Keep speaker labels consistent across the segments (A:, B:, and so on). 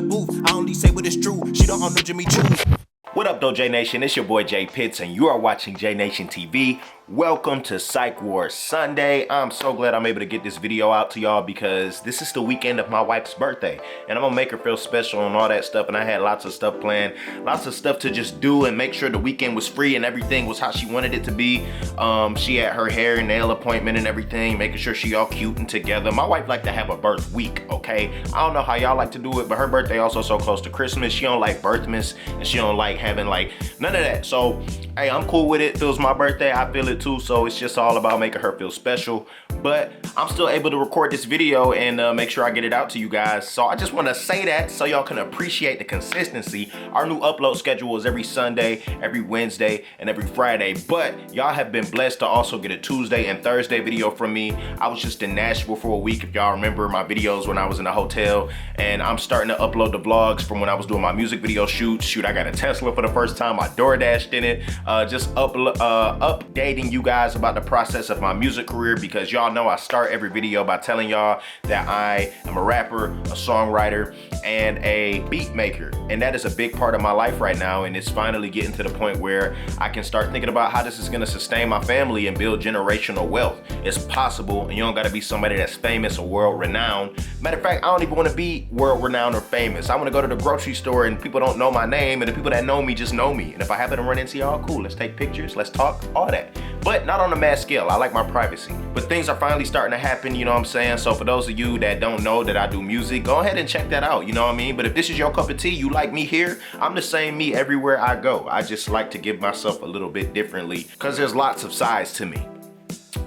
A: the booth. I only say what is true. She don't know Jimmy Choo.
B: What up, though, J Nation? It's your boy Jay Pitts, and you are watching J Nation TV. Welcome to Psych Ward Sunday. I'm so glad I'm able to get this video out to y'all because this is the weekend of my wife's birthday, and I'm gonna make her feel special and all that stuff. And I had lots of stuff planned, lots of stuff to just do and make sure the weekend was free and everything was how she wanted it to be. She had her hair and nail appointment and everything, making sure she all cute and together. My wife like to have a birth week, okay? I don't know how y'all like to do it, but her birthday also so close to Christmas. She don't like birthmas, and she don't like having like none of that. So hey, I'm cool with it. Feels my birthday, I feel it too. So it's just all about making her feel special. But I'm still able to record this video and make sure I get it out to you guys. So I just want to say that so y'all can appreciate the consistency. Our new upload schedule is every Sunday, every Wednesday, and every Friday. But y'all have been blessed to also get a Tuesday and Thursday video from me. I was just in Nashville for a week, if y'all remember my videos when I was in a hotel. And I'm starting to upload the vlogs from when I was doing my music video shoots. Shoot, I got a Tesla for the first time. I DoorDashed in it. Just updating you guys about the process of my music career, because y'all know I start every video by telling y'all that I am a rapper, a songwriter, and a beat maker. And that is a big part of my life right now, and it's finally getting to the point where I can start thinking about how this is gonna sustain my family and build generational wealth. It's possible, and you don't gotta be somebody that's famous or world-renowned. Matter of fact, I don't even wanna be world-renowned or famous. I wanna go to the grocery store and people don't know my name, and the people that know me just know me. And if I happen to run into y'all, cool, let's take pictures, let's talk, all that. But not on a mass scale. I like my privacy. But things are finally starting to happen, you know what I'm saying? So for those of you that don't know that I do music, go ahead and check that out, you know what I mean? But if this is your cup of tea, you like me here, I'm the same me everywhere I go. I just like to give myself a little bit differently because there's lots of sides to me.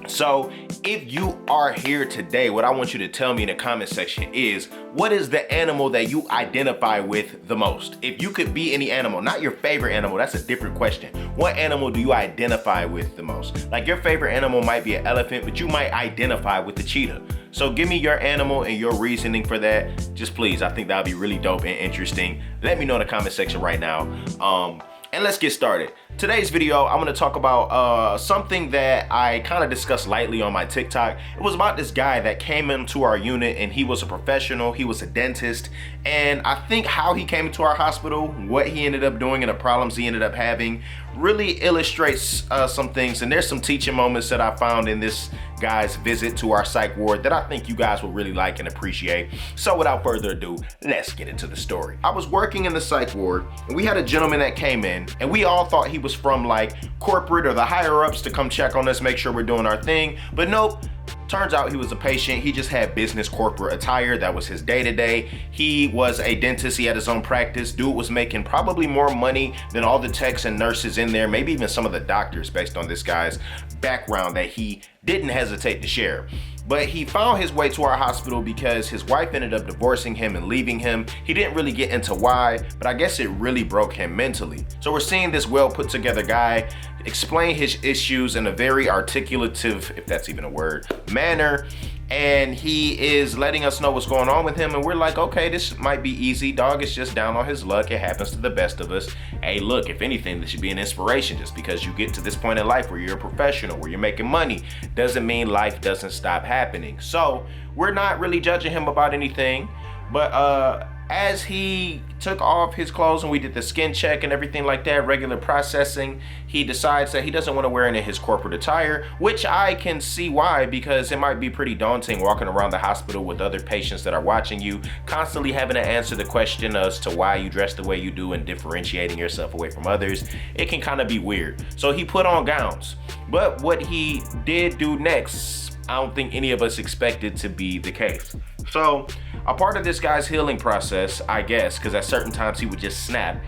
B: So if you are here today, what I want you to tell me in the comment section is, what is the animal that you identify with the most? If you could be any animal, not your favorite animal, that's a different question. What animal do you identify with the most? Like your favorite animal might be an elephant, but you might identify with the cheetah. So give me your animal and your reasoning for that. Just please, I think that'll be really dope and interesting. Let me know in the comment section right now. And let's get started. Today's video, I'm gonna talk about something that I kind of discussed lightly on my TikTok. It was about this guy that came into our unit, and he was a professional, he was a dentist, and I think how he came into our hospital, what he ended up doing, and the problems he ended up having really illustrates some things. And there's some teaching moments that I found in this guy's visit to our psych ward that I think you guys will really like and appreciate. So without further ado, let's get into the story. I was working in the psych ward, and we had a gentleman that came in, and we all thought he was from like corporate or the higher ups to come check on us, make sure we're doing our thing. But nope, turns out he was a patient. He just had business corporate attire. That was his day-to-day. He was a dentist. He had his own practice. Dude was making probably more money than all the techs and nurses in there, maybe even some of the doctors, based on this guy's background that he didn't hesitate to share. But he found his way to our hospital because his wife ended up divorcing him and leaving him. He didn't really get into why, but I guess it really broke him mentally. So we're seeing this well put together guy explain his issues in a very articulative, if that's even a word, manner. And he is letting us know what's going on with him. And we're like, okay, this might be easy. Dog is just down on his luck. It happens to the best of us. Hey, look, if anything, this should be an inspiration. Just because you get to this point in life where you're a professional, where you're making money, doesn't mean life doesn't stop happening. So we're not really judging him about anything. But as he took off his clothes and we did the skin check and everything like that, regular processing, he decides that he doesn't want to wear any of his corporate attire, which I can see why, because it might be pretty daunting walking around the hospital with other patients that are watching you, constantly having to answer the question as to why you dress the way you do and differentiating yourself away from others. It can kind of be weird. So he put on gowns. But what he did do next, I don't think any of us expected to be the case. So a part of this guy's healing process, I guess, because at certain times he would just snap.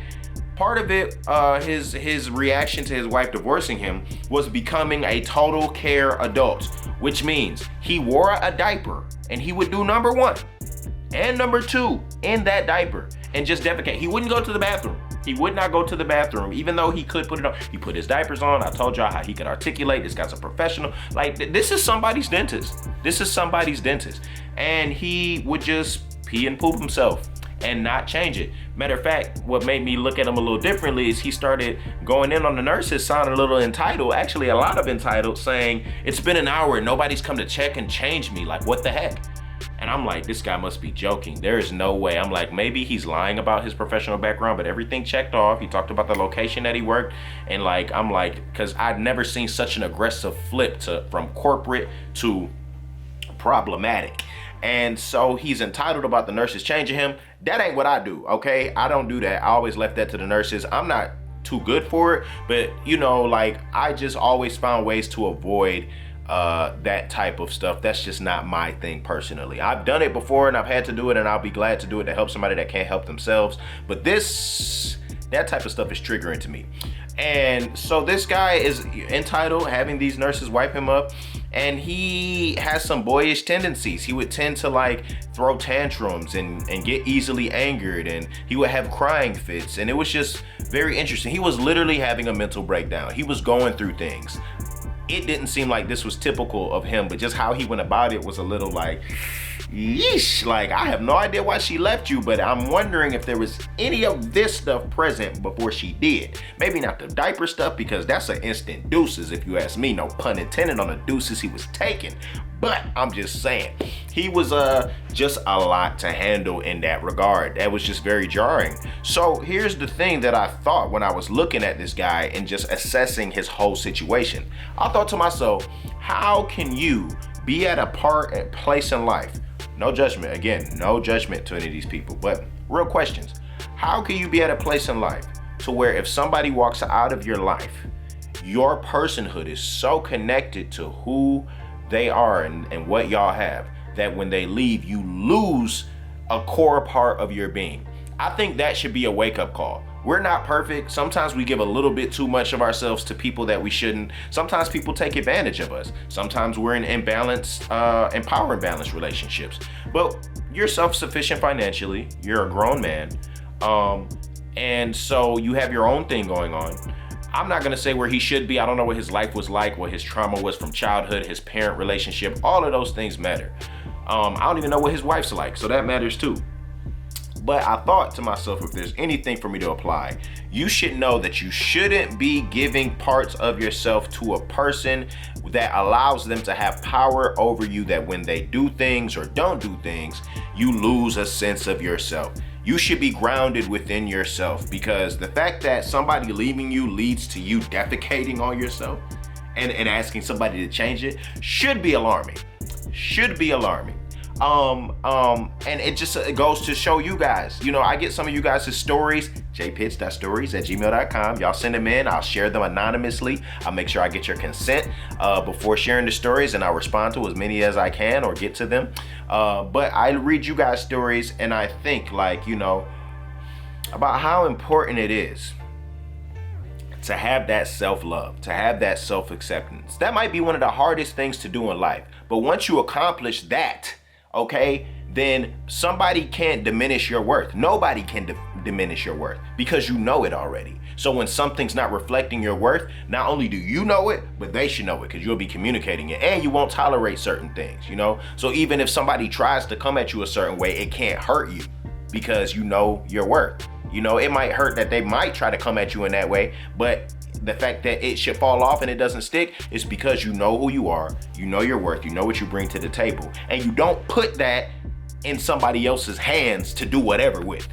B: Part of it, his reaction to his wife divorcing him was becoming a total care adult, which means he wore a diaper and he would do number 1 and number 2 in that diaper and just defecate. He wouldn't go to the bathroom. He would not go to the bathroom, even though he could put it on. He put his diapers on. I told y'all how he could articulate. This guy's a professional. Like, this is somebody's dentist. This is somebody's dentist. And he would just pee and poop himself and not change it. Matter of fact, what made me look at him a little differently is he started going in on the nurses, sounding a little entitled, actually a lot of entitled, saying, it's been an hour and nobody's come to check and change me. Like, what the heck? And I'm like, this guy must be joking. There is no way. I'm like, maybe he's lying about his professional background, but everything checked off. He talked about the location that he worked. And like, I'm like, because I'd never seen such an aggressive flip from corporate to problematic. And so he's entitled about the nurses changing him. That ain't what I do, okay? I don't do that. I always left that to the nurses. I'm not too good for it, but you know, like, I just always found ways to avoid that type of stuff. That's just not my thing personally. I've done it before and I've had to do it, and I'll be glad to do it to help somebody that can't help themselves. But that type of stuff is triggering to me. And so this guy is entitled, having these nurses wipe him up, and he has some boyish tendencies. He would tend to like throw tantrums and get easily angered, and he would have crying fits, and it was just very interesting. He was literally having a mental breakdown. He was going through things. It didn't seem like this was typical of him, but just how he went about it was a little like, yeesh, like, I have no idea why she left you, but I'm wondering if there was any of this stuff present before she did. Maybe not the diaper stuff, because that's an instant deuces if you ask me. No pun intended on the deuces he was taking. But I'm just saying, he was just a lot to handle in that regard. That was just very jarring. So here's the thing that I thought when I was looking at this guy and just assessing his whole situation. I thought to myself, how can you be at a place in life? No judgment, again, no judgment to any of these people, but real questions. How can you be at a place in life to where if somebody walks out of your life, your personhood is so connected to who they are and what y'all have, that when they leave, you lose a core part of your being? I think that should be a wake-up call. We're not perfect. Sometimes we give a little bit too much of ourselves to people that we shouldn't. Sometimes people take advantage of us. Sometimes we're in power imbalance relationships. But you're self-sufficient financially. You're a grown man. And so you have your own thing going on. I'm not gonna say where he should be. I don't know what his life was like, what his trauma was from childhood, his parent relationship. All of those things matter. I don't even know what his wife's like, so that matters too. But I thought to myself, if there's anything for me to apply, you should know that you shouldn't be giving parts of yourself to a person that allows them to have power over you, that when they do things or don't do things, you lose a sense of yourself. You should be grounded within yourself, because the fact that somebody leaving you leads to you defecating on yourself and asking somebody to change it should be alarming. Should be alarming. And it goes to show you guys, you know, I get some of you guys' stories, jaypitts.stories@gmail.com. Y'all send them in. I'll share them anonymously. I'll make sure I get your consent before sharing the stories, and I'll respond to as many as I can or get to them. But I read you guys' stories, and I think, like, you know, about how important it is to have that self-love, to have that self-acceptance. That might be one of the hardest things to do in life. But once you accomplish that, okay, then somebody can't diminish your worth. Nobody can diminish your worth, because you know it already. So when something's not reflecting your worth, not only do you know it, but they should know it, because you'll be communicating it, and you won't tolerate certain things, you know? So even if somebody tries to come at you a certain way, it can't hurt you, because you know your worth. You know, it might hurt that they might try to come at you in that way, but the fact that it should fall off and it doesn't stick is because you know who you are, you know your worth, you know what you bring to the table, and you don't put that in somebody else's hands to do whatever with.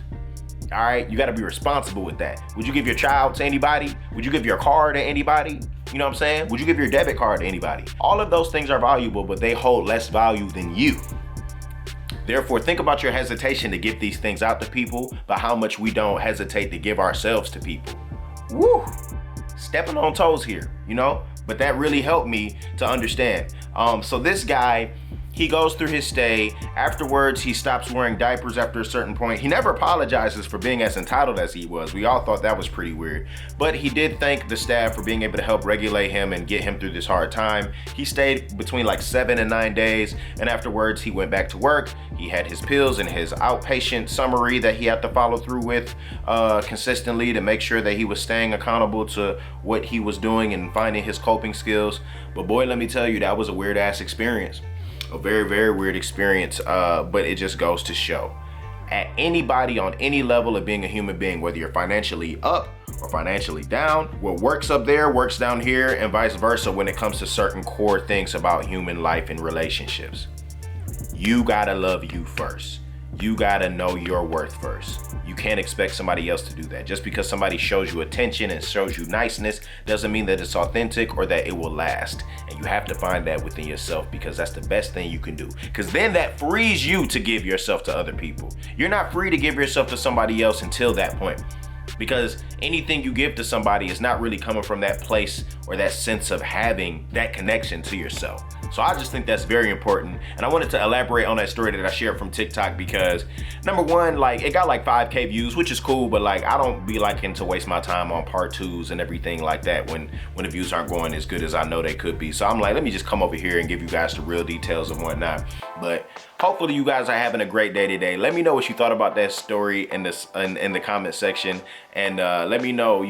B: All right, you got to be responsible with that. Would you give your child to anybody? Would you give your car to anybody? You know what I'm saying? Would you give your debit card to anybody? All of those things are valuable, but they hold less value than you. Therefore, think about your hesitation to give these things out to people, but how much we don't hesitate to give ourselves to people. Woo! Stepping on toes here, you know? But that really helped me to understand. So this guy, he goes through his stay. Afterwards, he stops wearing diapers after a certain point. He never apologizes for being as entitled as he was. We all thought that was pretty weird. But he did thank the staff for being able to help regulate him and get him through this hard time. He stayed between like 7 and 9 days. And afterwards, he went back to work. He had his pills and his outpatient summary that he had to follow through with consistently to make sure that he was staying accountable to what he was doing and finding his coping skills. But boy, let me tell you, that was a weird ass experience. A very, very weird experience, but it just goes to show, at anybody on any level of being a human being, whether you're financially up or financially down, what works up there works down here, and vice versa when it comes to certain core things about human life and relationships. You gotta love you first. You gotta know your worth first. You can't expect somebody else to do that. Just because somebody shows you attention and shows you niceness doesn't mean that it's authentic or that it will last. And you have to find that within yourself, because that's the best thing you can do. Because then that frees you to give yourself to other people. You're not free to give yourself to somebody else until that point. Because anything you give to somebody is not really coming from that place or that sense of having that connection to yourself. So I just think that's very important. And I wanted to elaborate on that story that I shared from TikTok because, number one, like, it got like 5K views, which is cool, but like, I don't be liking to waste my time on part twos and everything like that when the views aren't going as good as I know they could be. So I'm like, let me just come over here and give you guys the real details and whatnot. But hopefully you guys are having a great day today. Let me know what you thought about that story in the comment section. And let me know,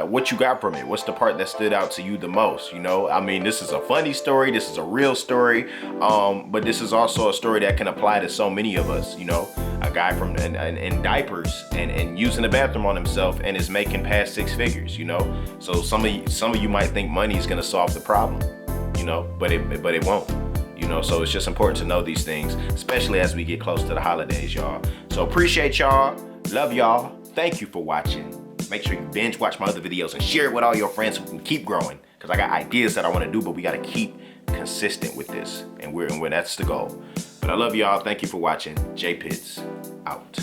B: what you got from it. What's the part that stood out to you the most? I mean, this is a funny story. This is a real story. But this is also a story that can apply to so many of us. A guy from in diapers and using the bathroom on himself and is making past 6 figures. So some of you might think money is gonna solve the problem. But it won't. So it's just important to know these things, especially as we get close to the holidays, y'all. So appreciate y'all. Love y'all. Thank you for watching. Make sure you binge watch my other videos and share it with all your friends so we can keep growing. Because I got ideas that I want to do, but we got to keep consistent with this. And that's the goal. But I love y'all. Thank you for watching. J Pitts out.